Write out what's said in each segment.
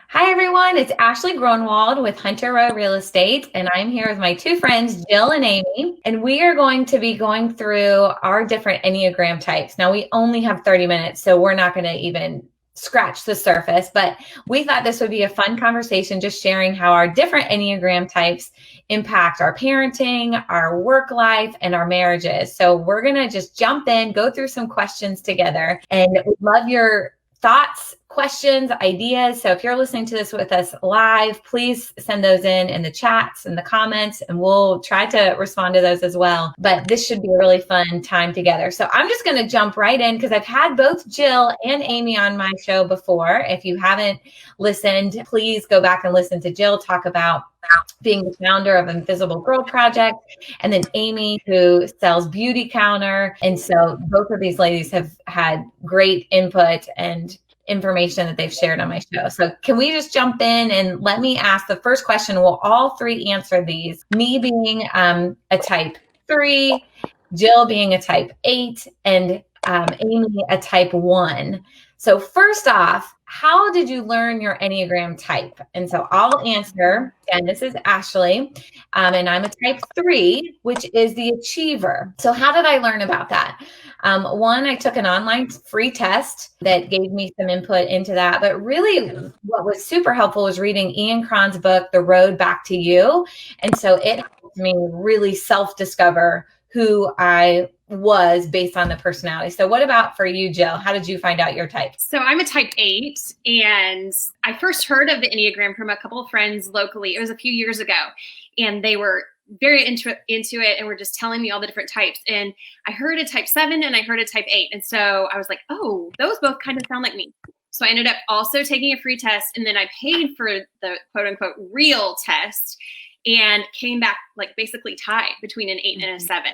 Hi, everyone. It's Ashley Gronewald with Hunter Row Real Estate, and I'm here with my two friends, Jill and Amy, and we are going to be going through our different Enneagram types. Now, we only have 30 minutes, so we're not going to even scratch the surface, but we thought this would be a fun conversation, just sharing how our different Enneagram types impact our parenting, our work life, and our marriages. So we're going to just jump in, go through some questions together, and we'd love your thoughts, questions, ideas. So if you're listening to this with us live, please send those in the chats and the comments, and we'll try to respond to those as well. But this should be a really fun time together. So I'm just going to jump right in because I've had both Jill and Amy on my show before. If you haven't listened, please go back and listen to Jill talk about being the founder of Invisible Girl Project, and then Amy, who sells Beauty Counter. And so both of these ladies have had great input and information that they've shared on my show. So can we just jump in and let me ask the first question? We'll all three answer these. Me being a type 3, Jill being a type 8, and Amy a type 1. So first off, how did you learn your Enneagram type? And so I'll answer, and this is Ashley, and I'm a type 3, which is the achiever. So how did I learn about that? One, I took an online free test that gave me some input into that. But really, what was super helpful was reading Ian Cron's book, The Road Back to You. And so it helped me really self-discover who I was based on the personality. So what about for you, Jill? How did you find out your type? So I'm a type 8, and I first heard of the Enneagram from a couple of friends locally. It was a few years ago, and they were very into it and were just telling me all the different types. And I heard a type 7 and I heard a type 8. And so I was like, oh, those both kind of sound like me. So I ended up also taking a free test, and then I paid for the quote unquote real test and came back like basically tied between an 8 and a 7.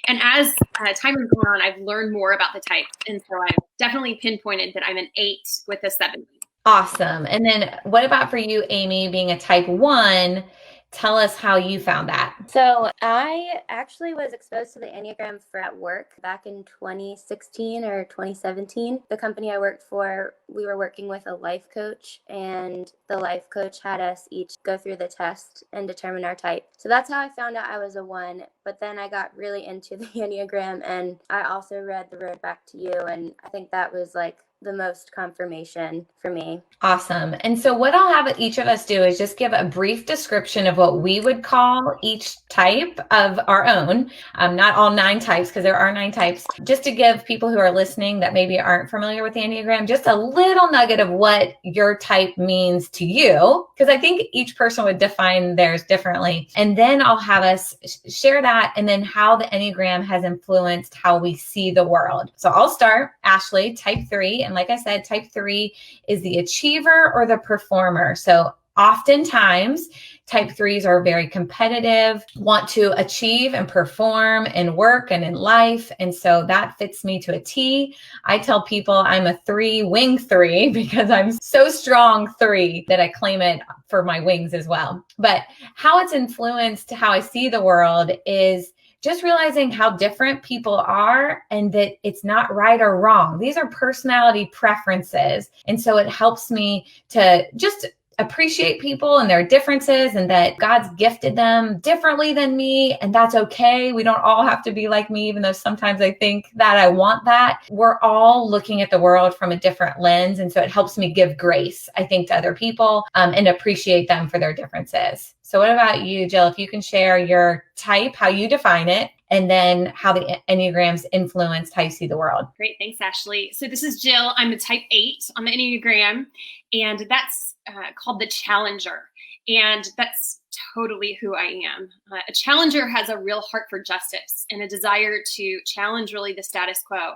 And as time has gone on, I've learned more about the types. And so I've definitely pinpointed that I'm an 8 with a 7. Awesome. And then what about for you, Amy, being a type 1? Tell us how you found that. So I actually was exposed to the Enneagram at work back in 2016 or 2017. The company I worked for, we were working with a life coach, and the life coach had us each go through the test and determine our type. So that's how I found out I was a 1. But then I got really into the Enneagram, and I also read The Road Back to You, and I think that was like the most confirmation for me. Awesome. And so what I'll have each of us do is just give a brief description of what we would call each type of our own. Not all 9 types, because there are 9 types, just to give people who are listening that maybe aren't familiar with the Enneagram, just a little nugget of what your type means to you, because I think each person would define theirs differently. And then I'll have us share that, and then how the Enneagram has influenced how we see the world. So I'll start, Ashley, type 3. And like I said, type 3 is the achiever or the performer. So oftentimes, type 3s are very competitive, want to achieve and perform in work and in life. And so that fits me to a T. I tell people I'm a 3 wing 3 because I'm so strong 3 that I claim it for my wings as well. But how it's influenced how I see the world is just realizing how different people are, and that it's not right or wrong. These are personality preferences. And so it helps me to just appreciate people and their differences, and that God's gifted them differently than me, and that's okay. We don't all have to be like me, even though sometimes I think that I want that. We're all looking at the world from a different lens. And so it helps me give grace, I think, to other people and appreciate them for their differences. So what about you, Jill? If you can share your type, how you define it, and then how the Enneagrams influenced how you see the world. Great. Thanks, Ashley. So this is Jill. I'm a type 8 on the Enneagram, and that's called the challenger. And that's totally who I am. A challenger has a real heart for justice and a desire to challenge really the status quo.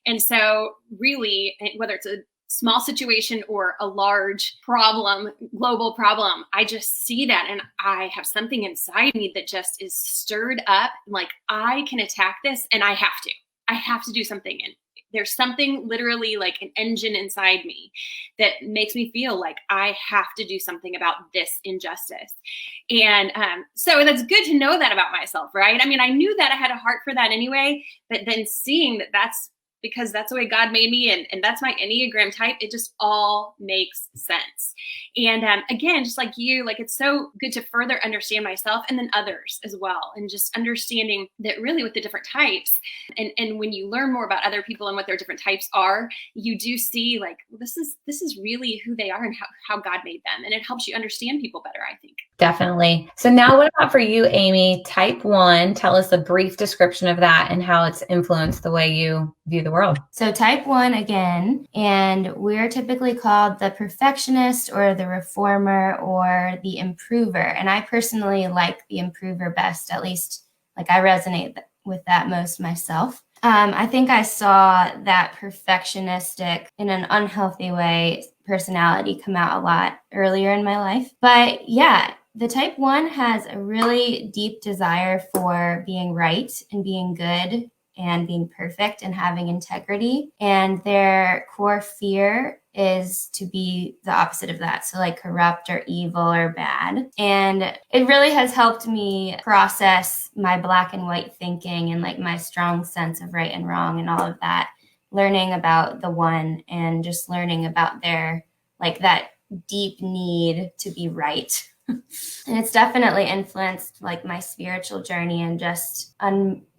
And so really, whether it's a small situation or a large problem, global problem, I just see that, and I have something inside me that just is stirred up. Like, I can attack this, and I have to do something. And there's something literally like an engine inside me that makes me feel like I have to do something about this injustice. And so that's good to know that about myself, right? I mean, I knew that I had a heart for that anyway, but then seeing that that's because that's the way God made me. And that's my Enneagram type. It just all makes sense. And again, just like you, like it's so good to further understand myself and then others as well. And just understanding that really with the different types and when you learn more about other people and what their different types are, you do see like, well, this is really who they are and how God made them. And it helps you understand people better, I think. Definitely. So now what about for you, Amy? Type 1, tell us a brief description of that and how it's influenced the way you view the world. So type 1 again, and we're typically called the perfectionist or the reformer or the improver. And I personally like the improver best, at least like I resonate with that most myself. I think I saw that perfectionistic in an unhealthy way personality come out a lot earlier in my life. But yeah, the type 1 has a really deep desire for being right and being good and being perfect and having integrity. And their core fear is to be the opposite of that. So like corrupt or evil or bad. And it really has helped me process my black and white thinking and like my strong sense of right and wrong and all of that, learning about the 1 and just learning about their like that deep need to be right. And it's definitely influenced like my spiritual journey and just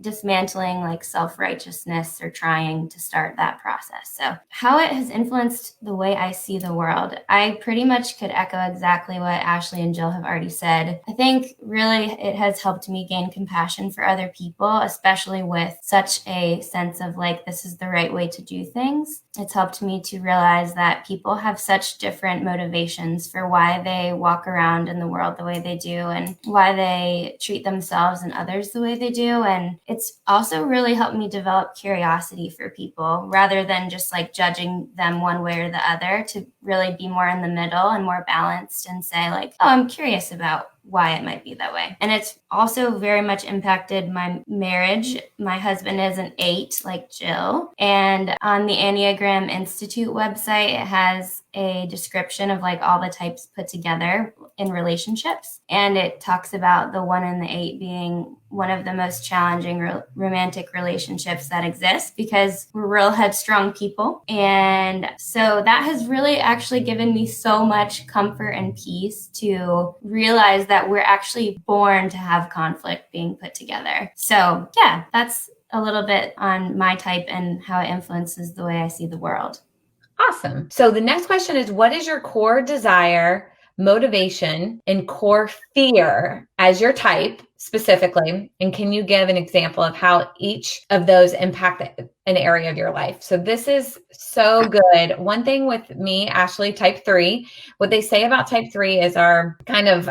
dismantling like self-righteousness or trying to start that process. So how it has influenced the way I see the world, I pretty much could echo exactly what Ashley and Jill have already said. I think really it has helped me gain compassion for other people, especially with such a sense of like, this is the right way to do things. It's helped me to realize that people have such different motivations for why they walk around in the world the way they do and why they treat themselves and others the way they do. And it's also really helped me develop curiosity for people rather than just like judging them one way or the other, to really be more in the middle and more balanced and say like, oh, I'm curious about why it might be that way. And it's also very much impacted my marriage. My husband is an 8 like Jill. And on the Enneagram Institute website, it has a description of like all the types put together in relationships. And it talks about the 1 and the 8 being one of the most challenging romantic relationships that exist because we're real headstrong people. And so that has really actually given me so much comfort and peace to realize that we're actually born to have conflict being put together. So yeah, that's a little bit on my type and how it influences the way I see the world. Awesome. So the next question is, what is your core desire, motivation, and core fear as your type specifically? And can you give an example of how each of those impact an area of your life? So this is so good. One thing with me, Ashley, type 3, what they say about type 3 is our kind of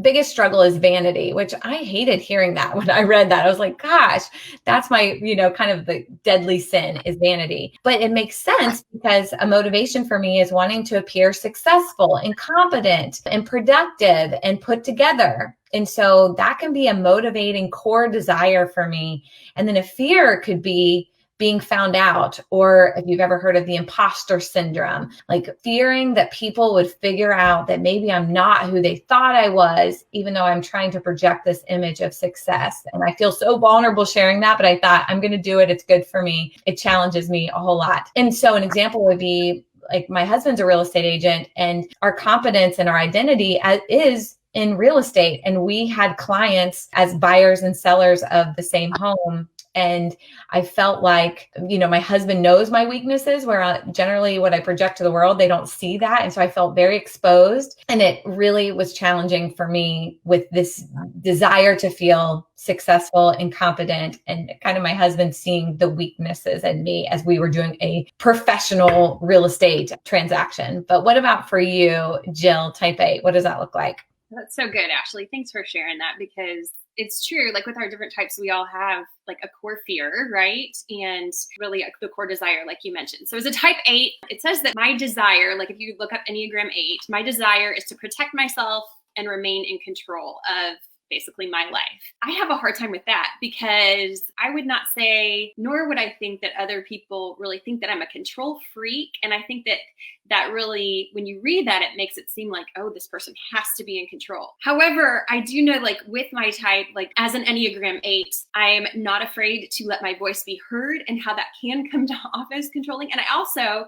biggest struggle is vanity, which I hated hearing that when I read that. I was like, gosh, that's my, kind of the deadly sin is vanity. But it makes sense because a motivation for me is wanting to appear successful and competent and productive and put together. And so that can be a motivating core desire for me. And then a fear could be being found out, or if you've ever heard of the imposter syndrome, like fearing that people would figure out that maybe I'm not who they thought I was, even though I'm trying to project this image of success. And I feel so vulnerable sharing that, but I thought I'm going to do it. It's good for me. It challenges me a whole lot. And so an example would be like my husband's a real estate agent, and our confidence and our identity is in real estate. And we had clients as buyers and sellers of the same home. And I felt like, my husband knows my weaknesses, where generally what I project to the world, they don't see that. And so I felt very exposed. And it really was challenging for me with this desire to feel successful and confident, and kind of my husband seeing the weaknesses in me as we were doing a professional real estate transaction. But what about for you, Jill, type 8? What does that look like? That's so good, Ashley. Thanks for sharing that, because it's true. Like with our different types, we all have like a core fear, right? And really the core desire, like you mentioned. So as a type 8, it says that my desire, like if you look up Enneagram 8, my desire is to protect myself and remain in control of basically my life. I have a hard time with that because I would not say, nor would I think that other people really think that I'm a control freak. And I think that really, when you read that, it makes it seem like, oh, this person has to be in control. However, I do know, like with my type, like as an Enneagram 8, I am not afraid to let my voice be heard and how that can come off as controlling. And I also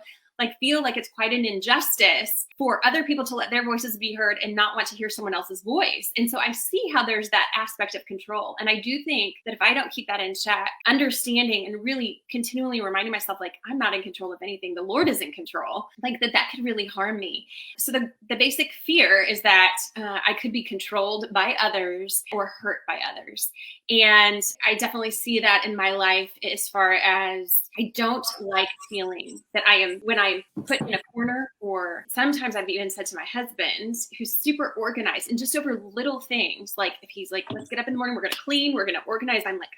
feel like it's quite an injustice for other people to let their voices be heard and not want to hear someone else's voice. And so I see how there's that aspect of control. And I do think that if I don't keep that in check, understanding and really continually reminding myself, like, I'm not in control of anything, the Lord is in control, like that could really harm me. So the basic fear is that I could be controlled by others or hurt by others. And I definitely see that in my life as far as I don't like feeling that I am, when I'm put in a corner, or sometimes I've even said to my husband, who's super organized, and just over little things, like if he's like, let's get up in the morning, we're going to clean, we're going to organize. I'm like,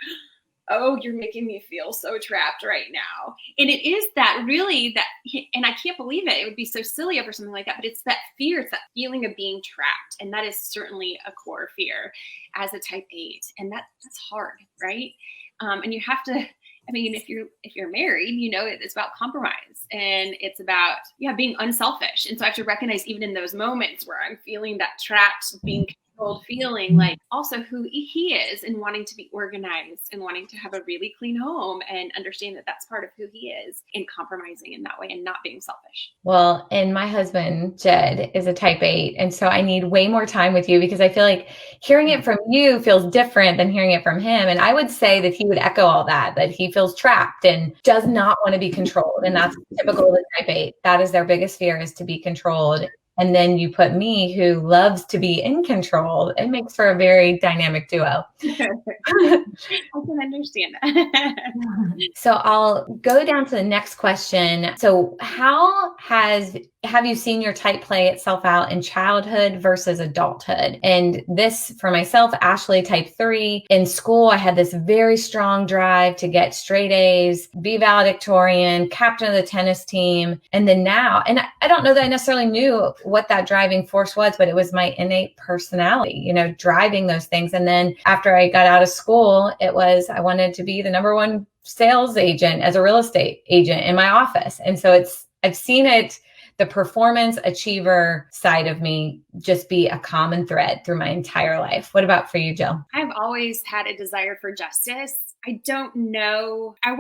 oh, you're making me feel so trapped right now. And it is that really and I can't believe it. It would be so silly over something like that, but it's that fear, it's that feeling of being trapped. And that is certainly a core fear as a type 8. And that's hard, right? And you have to, I mean, if you're married, you know, it's about compromise and it's about, being unselfish. And so I have to recognize even in those moments where I'm feeling that trapped, being controlled feeling, like also who he is and wanting to be organized and wanting to have a really clean home and understand that that's part of who he is, and compromising in that way and not being selfish. Well, and my husband, Jed, is a type 8. And so I need way more time with you because I feel like hearing it from you feels different than hearing it from him. And I would say that he would echo all that he feels trapped and does not want to be controlled. And that's typical of the type 8. That is their biggest fear, is to be controlled. And then you put me, who loves to be in control. It makes for a very dynamic duo. I can understand that. So I'll go down to the next question. So how have you seen your type play itself out in childhood versus adulthood? And this, for myself, Ashley, type 3. In school, I had this very strong drive to get straight A's, be valedictorian, captain of the tennis team. And then now, and I don't know that I necessarily knew what that driving force was, but it was my innate personality, driving those things. And then after I got out of school, it was, I wanted to be the number one sales agent as a real estate agent in my office. And so I've seen it, the performance achiever side of me, just be a common thread through my entire life. What about for you, Jill? I've always had a desire for justice. I don't know. I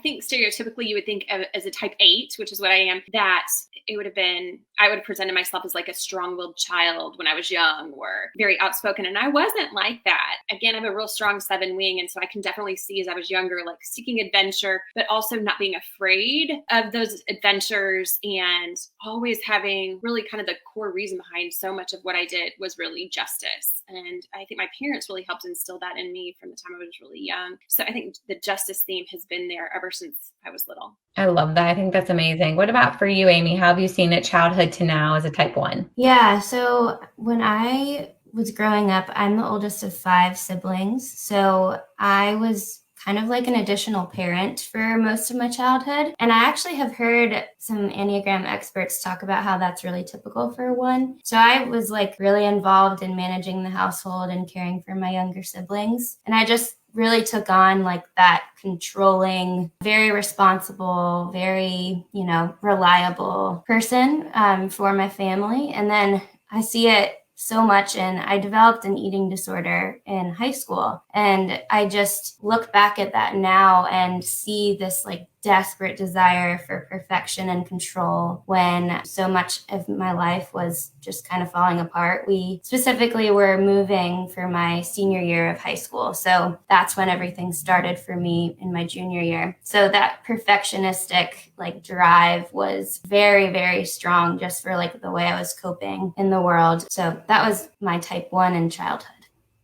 think stereotypically you would think of as a type 8, which is what I am, that I would have presented myself as like a strong-willed child when I was young, or very outspoken. And I wasn't like that. Again, I have a real strong 7 wing. And so I can definitely see as I was younger, like seeking adventure, but also not being afraid of those adventures, and always having really kind of the core reason behind so much of what I did was really justice. And I think my parents really helped instill that in me from the time I was really young. So I think the justice theme has been there ever since I was little. I love that. I think that's amazing. What about for you, Amy? How have you seen it childhood to now as a type 1? Yeah, so when I was growing up, I'm the oldest of 5 siblings. So I was kind of like an additional parent for most of my childhood. And I actually have heard some Enneagram experts talk about how that's really typical for 1. So I was like really involved in managing the household and caring for my younger siblings. And I just really took on like that controlling, very responsible, very, reliable person for my family. And then I see it so much, and I developed an eating disorder in high school. And I just look back at that now and see this like desperate desire for perfection and control when so much of my life was just kind of falling apart. We specifically were moving for my senior year of high school. So that's when everything started for me in my junior year. So that perfectionistic like drive was very, very strong just for like the way I was coping in the world. So that was my type 1 in childhood.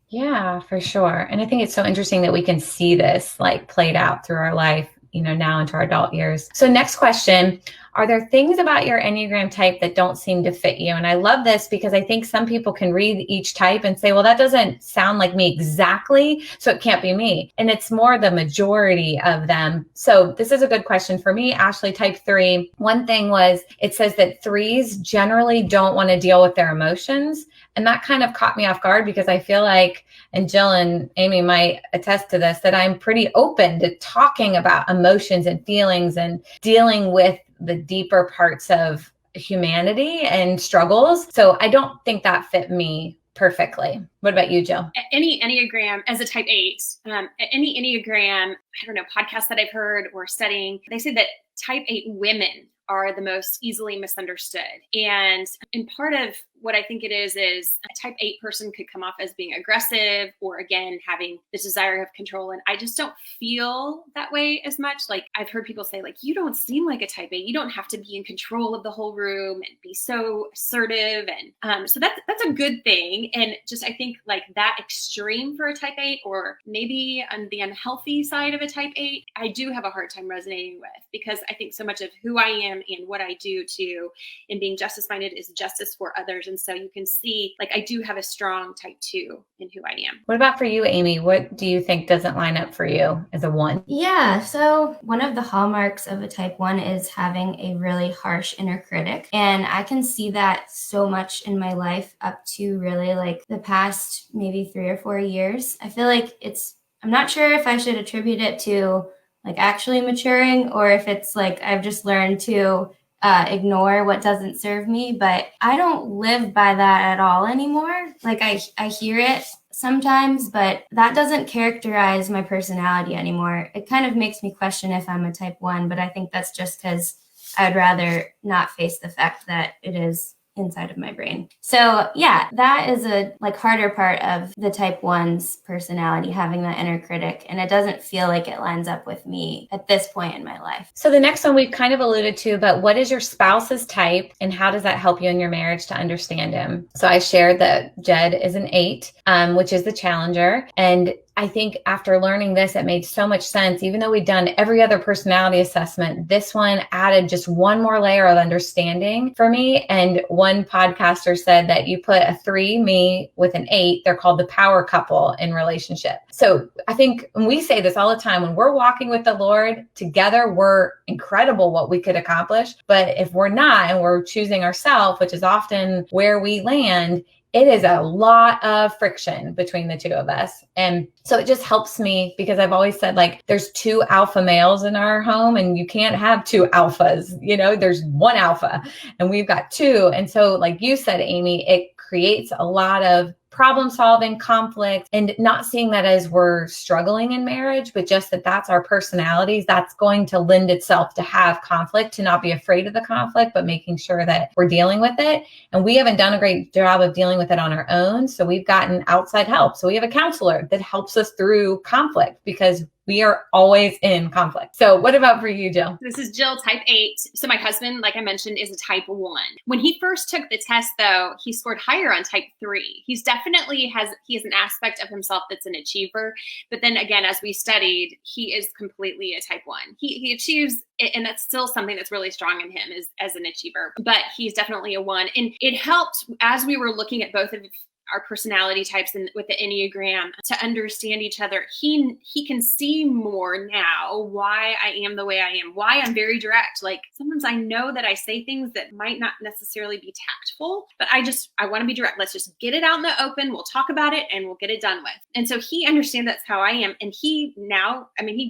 Yeah, for sure. And I think it's so interesting that we can see this like played out through our life, now into our adult years. So next question, are there things about your Enneagram type that don't seem to fit you? And I love this because I think some people can read each type and say, well, that doesn't sound like me exactly, so it can't be me. And it's more the majority of them. So this is a good question for me, Ashley, type 3. One thing was, it says that 3s generally don't want to deal with their emotions. And that kind of caught me off guard because I feel like, and Jill and Amy might attest to this, that I'm pretty open to talking about emotions and feelings and dealing with the deeper parts of humanity and struggles. So I don't think that fit me perfectly. What about you, Jill? Any Enneagram, as a type 8, any Enneagram, I don't know, podcast that I've heard or studying, they say that type 8 women are the most easily misunderstood. And part of what I think it is a type 8 person could come off as being aggressive or, again, having this desire of control. And I just don't feel that way as much. Like, I've heard people say, like, you don't seem like a type 8. You don't have to be in control of the whole room and be so assertive. And so that's a good thing. And just, I think, like, that extreme for a type 8, or maybe on the unhealthy side of a type 8, I do have a hard time resonating with, because I think so much of who I am and what I do too in being justice-minded is justice for others. And so you can see, like, I do have a strong type 2 in who I am. What about for you, Amy? What do you think doesn't line up for you as a 1? Yeah, so one of the hallmarks of a type 1 is having a really harsh inner critic. And I can see that so much in my life up to really like the past maybe 3 or 4 years. I feel like I'm not sure if I should attribute it to like actually maturing, or if it's like I've just learned to ignore what doesn't serve me, but I don't live by that at all anymore. Like I hear it sometimes, but that doesn't characterize my personality anymore. It kind of makes me question if I'm a type 1, but I think that's just because I'd rather not face the fact that it is inside of my brain. So yeah, that is a like harder part of the type 1's personality, having that inner critic. And it doesn't feel like it lines up with me at this point in my life. So the next one we've kind of alluded to, but what is your spouse's type and how does that help you in your marriage to understand him? So I shared that Jed is an 8, which is the challenger. And I think after learning this, it made so much sense. Even though we'd done every other personality assessment, this one added just one more layer of understanding for me. And one podcaster said that you put a 3, me, with an 8, they're called the power couple in relationship. So I think when we say this all the time, when we're walking with the Lord together, we're incredible what we could accomplish. But if we're not, and we're choosing ourselves, which is often where we land, it is a lot of friction between the two of us. And so it just helps me, because I've always said, like, there's 2 alpha males in our home and you can't have 2 alphas, there's 1 alpha and we've got 2. And so like you said, Amy, it creates a lot of problem solving, conflict, and not seeing that as we're struggling in marriage, but just that that's our personalities. That's going to lend itself to have conflict, to not be afraid of the conflict, but making sure that we're dealing with it. And we haven't done a great job of dealing with it on our own. So we've gotten outside help. So we have a counselor that helps us through conflict, because we are always in conflict. So what about for you, Jill? This is Jill, type 8. So my husband, like I mentioned, is a type 1. When he first took the test, though, he scored higher on type 3. He has an aspect of himself that's an achiever. But then again, as we studied, he is completely a type 1. He achieves, and that's still something that's really strong in him as an achiever. But he's definitely a 1. And it helped as we were looking at both of our personality types and with the Enneagram to understand each other. He can see more now why I am the way I am, why I'm very direct. Like, sometimes I know that I say things that might not necessarily be tactful, but I want to be direct. Let's just get it out in the open. We'll talk about it and we'll get it done with. And so he understands that's how I am. And he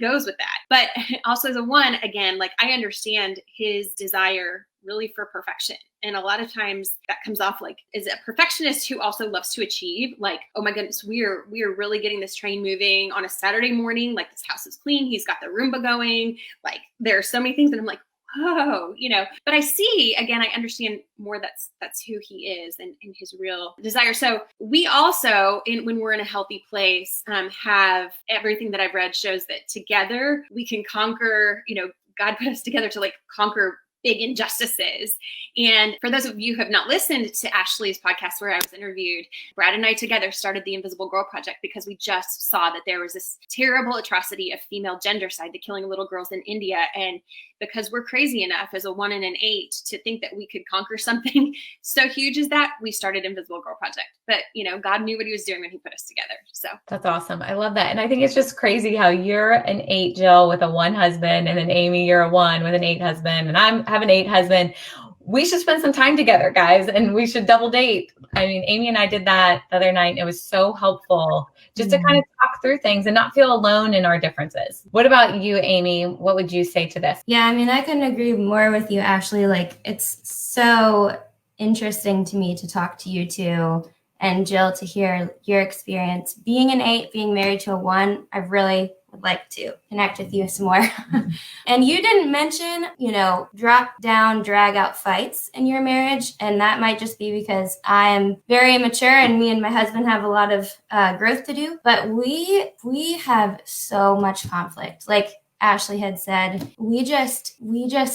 goes with that. But also as a 1, again, like, I understand his desire really for perfection. And a lot of times that comes off like, is a perfectionist who also loves to achieve. Like, oh my goodness, we are really getting this train moving on a Saturday morning. Like, this house is clean. He's got the Roomba going. Like, there are so many things that I'm like, oh, but I see, again, I understand more that's who he is and his real desire. So we also, when we're in a healthy place, have everything that I've read shows that together we can conquer, God put us together to like conquer big injustices. And for those of you who have not listened to Ashley's podcast where I was interviewed, Brad and I together started the Invisible Girl Project because we just saw that there was this terrible atrocity of female gendercide, the killing of little girls in India. And because we're crazy enough as a 1 and an 8 to think that we could conquer something so huge as that, we started Invisible Girl Project. But, God knew what he was doing when he put us together. So that's awesome. I love that. And I think it's just crazy how you're an 8, Jill, with a 1 husband, and then Amy, you're a 1 with an 8 husband, and I have an 8 husband. We should spend some time together, guys, and we should double date. I mean, Amy and I did that the other night. And it was so helpful just to kind of talk through things and not feel alone in our differences. What about you, Amy? What would you say to this? Yeah, I mean, I couldn't agree more with you, Ashley. Like, it's so interesting to me to talk to you two, and Jill, to hear your experience being an 8, being married to a 1. I really would like to connect with you some more. And you didn't mention, drop down, drag out fights in your marriage. And that might just be because I am very immature and me and my husband have a lot of growth to do. But we have so much conflict. Like Ashley had said, we just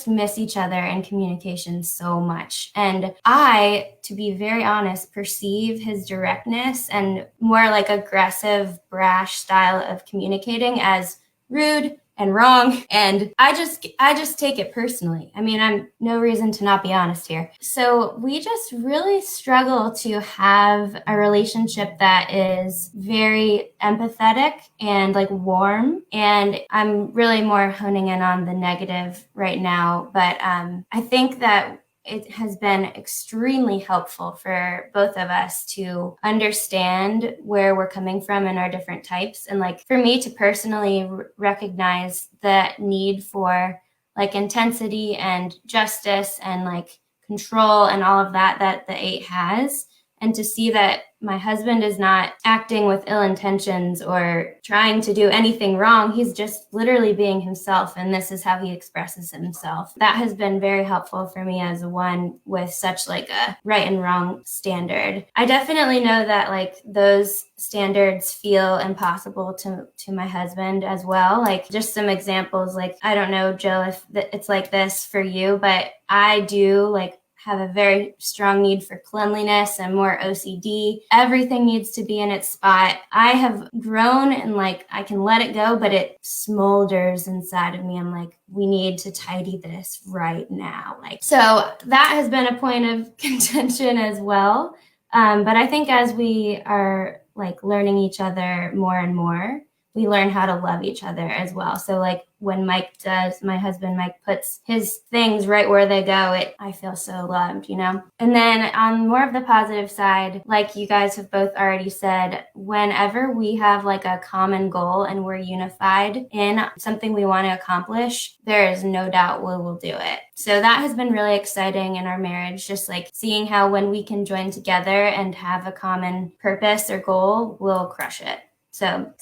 miss each other in communication so much. And I, to be very honest, perceive his directness and more like aggressive, brash style of communicating as rude and wrong. And I just take it personally. I mean, I'm no reason to not be honest here. So we just really struggle to have a relationship that is very empathetic and like warm. And I'm really more honing in on the negative right now. But I think that it has been extremely helpful for both of us to understand where we're coming from in our different types. And like for me to personally recognize the need for like intensity and justice and like control and all of that the 8 has. And to see that my husband is not acting with ill intentions or trying to do anything wrong. He's just literally being himself. And this is how he expresses himself. That has been very helpful for me as a 1 with such like a right and wrong standard. I definitely know that like those standards feel impossible to my husband as well. Like just some examples, like, I don't know, Jill, if it's like this for you, but I do like have a very strong need for cleanliness and more OCD. Everything needs to be in its spot. I have grown and like I can let it go, but it smolders inside of me. I'm like, we need to tidy this right now. Like, so that has been a point of contention as well. But I think as we are like learning each other more and more, we learn how to love each other as well. So like when my husband Mike puts his things right where they go, I feel so loved, And then on more of the positive side, like you guys have both already said, whenever we have like a common goal and we're unified in something we want to accomplish, there is no doubt we will do it. So that has been really exciting in our marriage, just like seeing how when we can join together and have a common purpose or goal, we'll crush it. So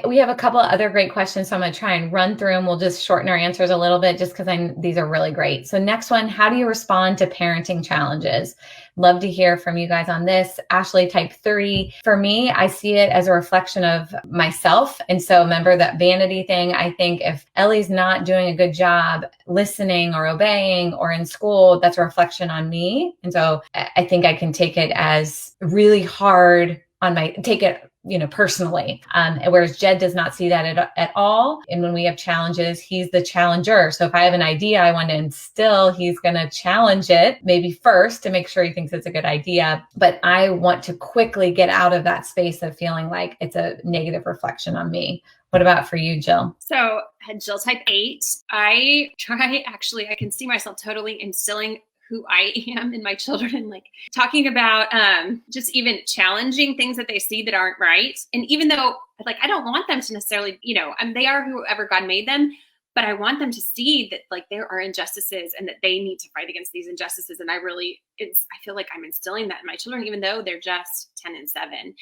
we have a couple of other great questions. So I'm going to try and run through them. We'll just shorten our answers a little bit just because these are really great. So next one, how do you respond to parenting challenges? Love to hear from you guys on this. Ashley, type 3. For me, I see it as a reflection of myself. And so remember that vanity thing. I think if Ellie's not doing a good job listening or obeying or in school, that's a reflection on me. And so I think I can take it as really hard personally. Whereas Jed does not see that at all. And when we have challenges, he's the challenger. So if I have an idea I want to instill, he's going to challenge it maybe first to make sure he thinks it's a good idea. But I want to quickly get out of that space of feeling like it's a negative reflection on me. What about for you, Jill? So Jill, type 8. I can see myself totally instilling who I am in my children, and like talking about just even challenging things that they see that aren't right. And even though like I don't want them to necessarily, they are whoever God made them, but I want them to see that like there are injustices and that they need to fight against these injustices. And I feel like I'm instilling that in my children, even though they're just 10 and 7.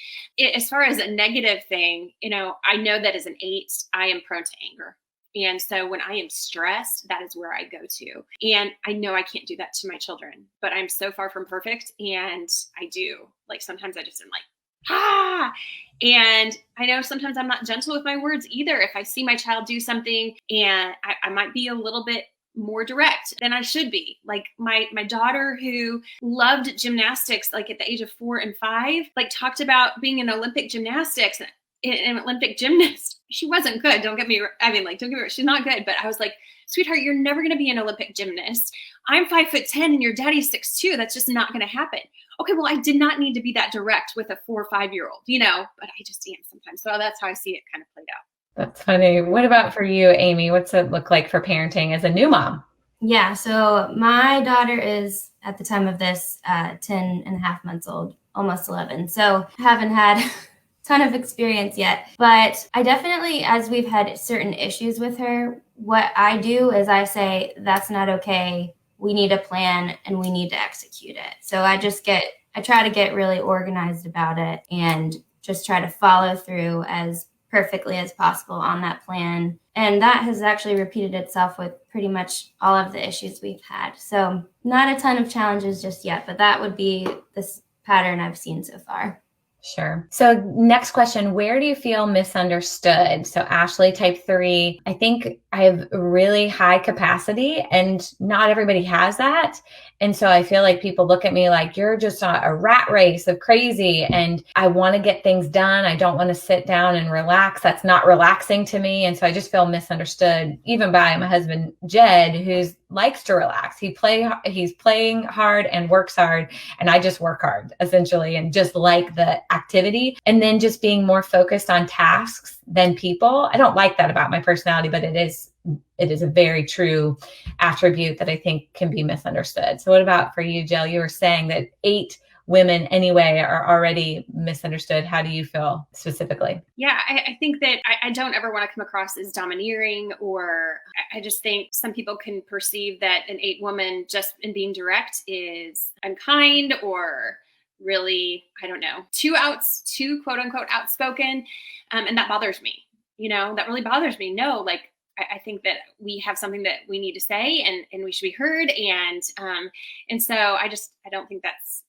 As far as a negative thing, I know that as an 8, I am prone to anger. And so when I am stressed, that is where I go to. And I know I can't do that to my children, but I'm so far from perfect. And I do. Like sometimes I just am like, and I know sometimes I'm not gentle with my words either. If I see my child do something and I might be a little bit more direct than I should be. Like my daughter who loved gymnastics, like at the age of 4 and 5, like talked about being in Olympic gymnastics, an Olympic gymnast. she wasn't good. Don't get me wrong. She's not good. But I was like, sweetheart, you're never going to be an Olympic gymnast. I'm 5'10" and your daddy's 6'2". That's just not going to happen. Okay, well, I did not need to be that direct with a 4 or 5-year-old, but I just am sometimes. So that's how I see it kind of played out. That's funny. What about for you, Amy? What's it look like for parenting as a new mom? Yeah, so my daughter is, at the time of this, 10 and a half months old, almost 11. So haven't had a ton of experience yet. But I definitely, as we've had certain issues with her, what I do is I say, that's not okay. We need a plan and we need to execute it. So I try to get really organized about it and just try to follow through as perfectly as possible on that plan. And that has actually repeated itself with pretty much all of the issues we've had. So not a ton of challenges just yet, but that would be this pattern I've seen so far. Sure. So next question, where do you feel misunderstood? So Ashley, type 3, I think I have really high capacity and not everybody has that. And so I feel like people look at me like, you're just a rat race of crazy and I want to get things done. I don't want to sit down and relax. That's not relaxing to me. And so I just feel misunderstood even by my husband, Jed, who likes to relax. He's playing hard and works hard. And I just work hard essentially and just like the activity and then just being more focused on tasks than people. I don't like that about my personality, but it is a very true attribute that I think can be misunderstood. So what about for you, Jill? You were saying that 8 women anyway are already misunderstood. How do you feel specifically? Yeah, I think that I don't ever want to come across as domineering, or I just think some people can perceive that an 8 woman just in being direct is unkind or really, I don't know, too quote unquote outspoken. And that bothers me, that really bothers me. No, like, I think that we have something that we need to say and we should be heard. And so I don't think that's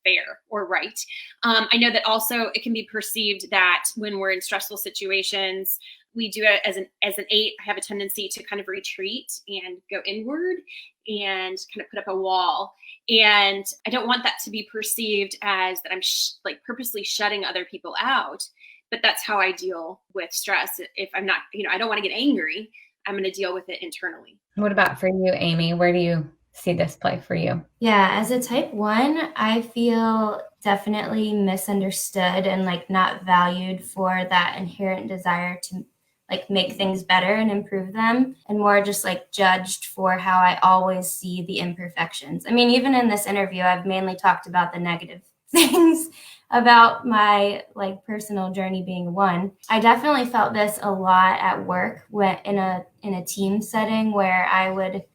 fair or right. I know that also it can be perceived that when we're in stressful situations, we do it as an 8. I have a tendency to kind of retreat and go inward and kind of put up a wall. And I don't want that to be perceived as that I'm purposely shutting other people out. But that's how I deal with stress. If I'm not, I don't want to get angry. I'm going to deal with it internally. What about for you, Amy? Where do you see this play for you? Yeah, as a type 1, I feel definitely misunderstood and not valued for that inherent desire to make things better and improve them, and more just judged for how I always see the imperfections. I mean, even in this interview, I've mainly talked about the negative things about my personal journey being 1. I definitely felt this a lot at work when in a team setting where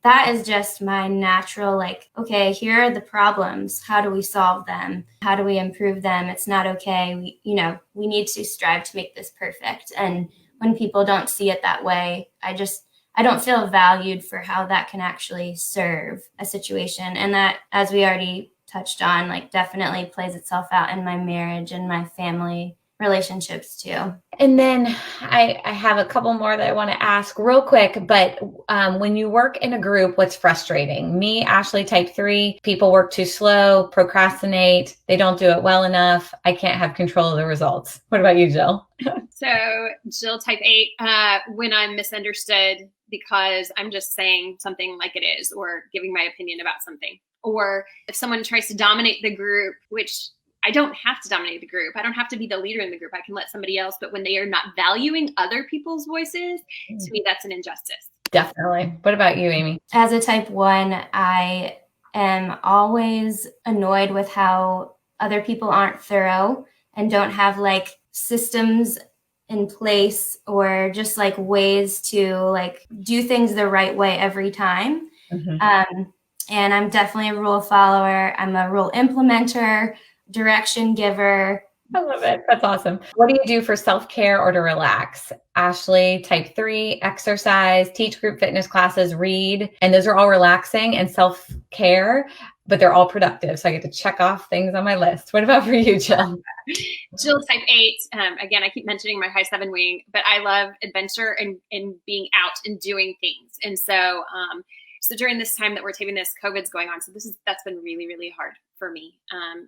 that is just my natural, okay, here are the problems. How do we solve them? How do we improve them? It's not okay. We need to strive to make this perfect. And when people don't see it that way, I don't feel valued for how that can actually serve a situation. And that, as we already touched on, definitely plays itself out in my marriage and my family relationships too. And then I have a couple more that I want to ask real quick, but when you work in a group, what's frustrating? Me, Ashley, type 3, people work too slow, procrastinate, they don't do it well enough. I can't have control of the results. What about you, Jill? So Jill, type 8, when I'm misunderstood because I'm just saying something like it is or giving my opinion about something. Or if someone tries to dominate the group, which I don't have to dominate the group. I don't have to be the leader in the group. I can let somebody else. But when they are not valuing other people's voices, to me, that's an injustice. Definitely. What about you, Amy? As a type 1, I am always annoyed with how other people aren't thorough and don't have systems in place or just ways to do things the right way every time. Mm-hmm. And I'm definitely a rule follower. I'm a rule implementer, direction giver. I love it. That's awesome. What do you do for self-care or to relax? Ashley, type 3, exercise, teach group fitness classes, read. And those are all relaxing and self-care, but they're all productive. So I get to check off things on my list. What about for you, Jill? Jill, type 8. Again, I keep mentioning my high 7 wing, but I love adventure and being out and doing things. And so So during this time that we're taping this, COVID's going on. So that's been really, really hard for me.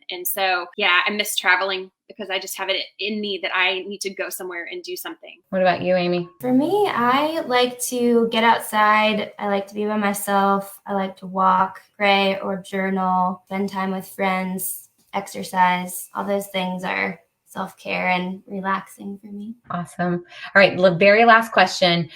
And so, yeah, I miss traveling because I just have it in me that I need to go somewhere and do something. What about you, Amy? For me, I like to get outside. I like to be by myself. I like to walk, pray, or journal, spend time with friends, exercise. All those things are self-care and relaxing for me. Awesome. All right. The very last question,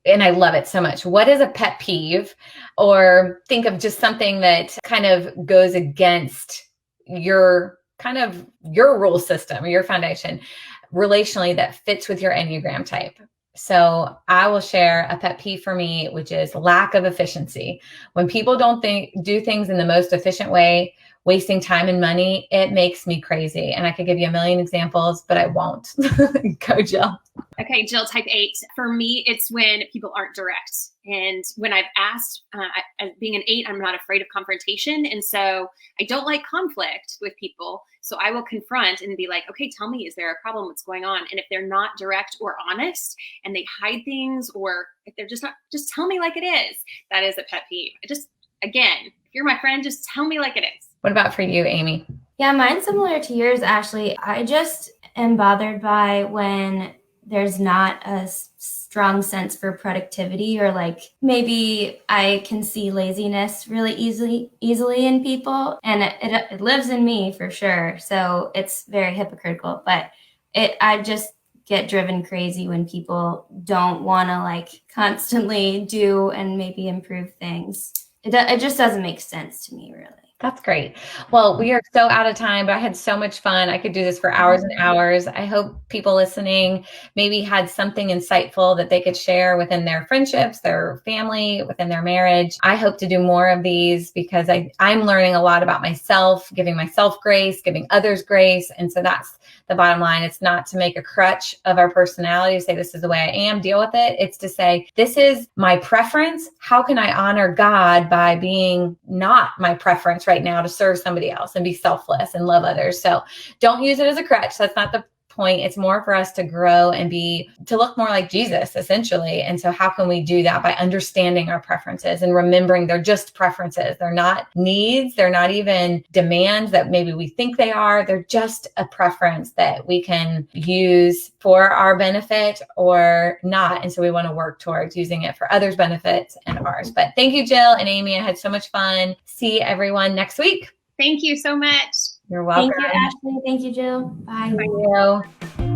and I love it so much. What is a pet peeve, or think of just something that kind of goes against your rule system or your foundation relationally that fits with your Enneagram type? So I will share a pet peeve for me, which is lack of efficiency. When people don't do things in the most efficient way, wasting time and money, it makes me crazy. And I could give you a million examples, but I won't. Go, Jill. Okay, Jill, type 8. For me, it's when people aren't direct. And when I've asked, being an 8, I'm not afraid of confrontation. And so I don't like conflict with people. So I will confront and be like, okay, tell me, is there a problem? What's going on? And if they're not direct or honest and they hide things, or if they're just not, just tell me like it is. That is a pet peeve. Again, if you're my friend, just tell me like it is. What about for you, Amy? Yeah, mine's similar to yours, Ashley. I just am bothered by when there's not a strong sense for productivity, or like maybe I can see laziness really easily in people, and it lives in me for sure. So it's very hypocritical, but I just get driven crazy when people don't want to like constantly do and maybe improve things. It just doesn't make sense to me, really. That's great. Well, we are so out of time, but I had so much fun. I could do this for hours and hours. I hope people listening maybe had something insightful that they could share within their friendships, their family, within their marriage. I hope to do more of these because I'm learning a lot about myself, giving myself grace, giving others grace. And so that's the bottom line. It's not to make a crutch of our personality, to say this is the way I am, deal with it. It's to say, this is my preference. How can I honor God by being not my preference right now to serve somebody else and be selfless and love others? So don't use it as a crutch. That's not the point. It's more for us to grow and to look more like Jesus, essentially. And so how can we do that? By understanding our preferences and remembering they're just preferences. They're not needs. They're not even demands that maybe we think they are. They're just a preference that we can use for our benefit or not. And so we want to work towards using it for others' benefits and ours. But thank you, Jill and Amy. I had so much fun. See everyone next week. Thank you so much. You're welcome. Thank you, Ashley. Thank you, Jill. Bye. Thank you.